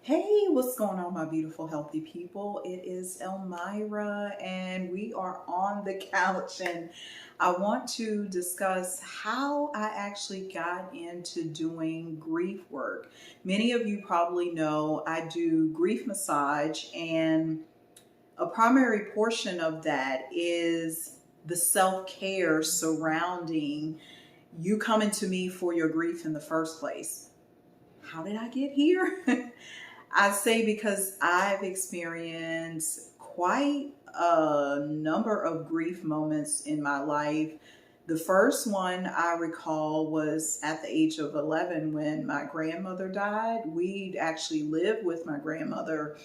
Hey, what's going on, my beautiful, healthy people? It is Elmira, and we are on the couch. And I want to discuss how I actually got into doing grief work. Many of you probably know I do grief massage, and a primary portion of that is the self care surrounding you coming to me for your grief in the first place. How did I get here? I say because I've experienced quite a number of grief moments in my life. The first one I recall was at the age of 11 when my grandmother died. We'd actually lived with my grandmother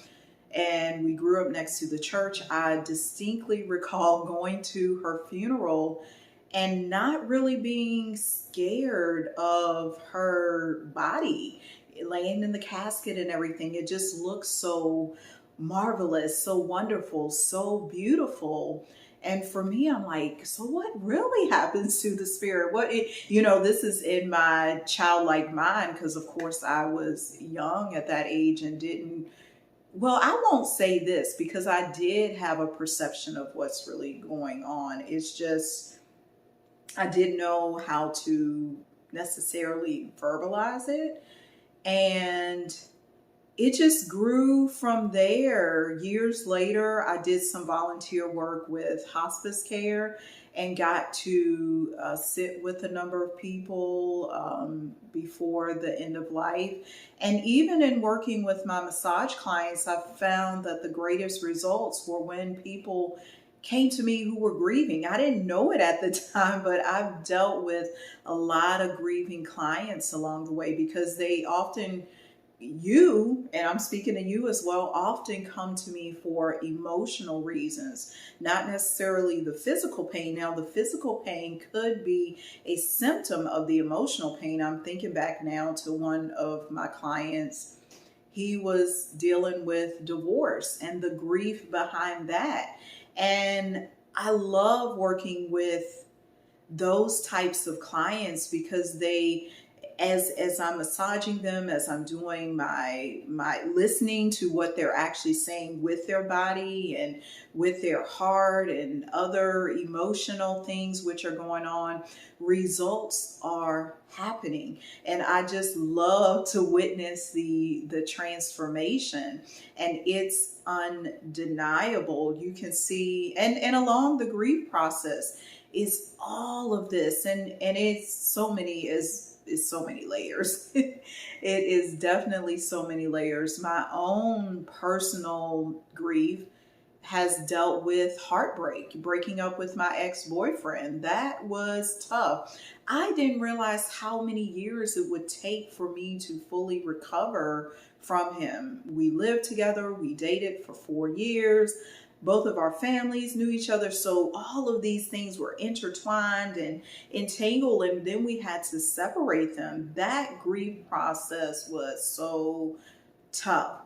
and we grew up next to the church. I distinctly recall going to her funeral and not really being scared of her body laying in the casket and everything. It just looked so marvelous, so wonderful, so beautiful. And for me, I'm like, so what really happens to the spirit? This is in my childlike mind, because of course I was young at that age and didn't, well, I won't say this because I did have a perception of what's really going on. It's just, I didn't know how to necessarily verbalize it. And it just grew from there. Years later, I did some volunteer work with hospice care and got to sit with a number of people before the end of life. And even in working with my massage clients, I found that the greatest results were when people came to me who were grieving. I didn't know it at the time, but I've dealt with a lot of grieving clients along the way, because they often, and I'm speaking to you as well, often come to me for emotional reasons, not necessarily the physical pain. Now, the physical pain could be a symptom of the emotional pain. I'm thinking back now to one of my clients. He was dealing with divorce and the grief behind that. And I love working with those types of clients because they, as I'm massaging them, as I'm doing my listening to what they're actually saying with their body and with their heart and other emotional things which are going on, results are happening. And I just love to witness the transformation, and it's undeniable. You can see, and along the grief process is all of this, and it's so many so many layers. It is definitely so many layers. My own personal grief has dealt with heartbreak, breaking up with my ex-boyfriend. That was tough. I didn't realize how many years it would take for me to fully recover from him. We lived together, we dated for 4 years. Both of our families knew each other, so all of these things were intertwined and entangled, and then we had to separate them. That grief process was so tough.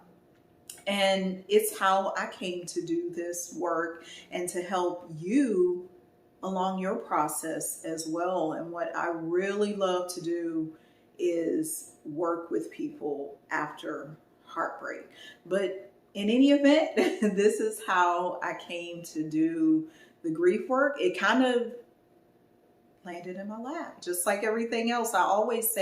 And it's how I came to do this work and to help you along your process as well. And what I really love to do is work with people after heartbreak. But in any event, this is how I came to do the grief work. It kind of landed in my lap, just like everything else. I always say,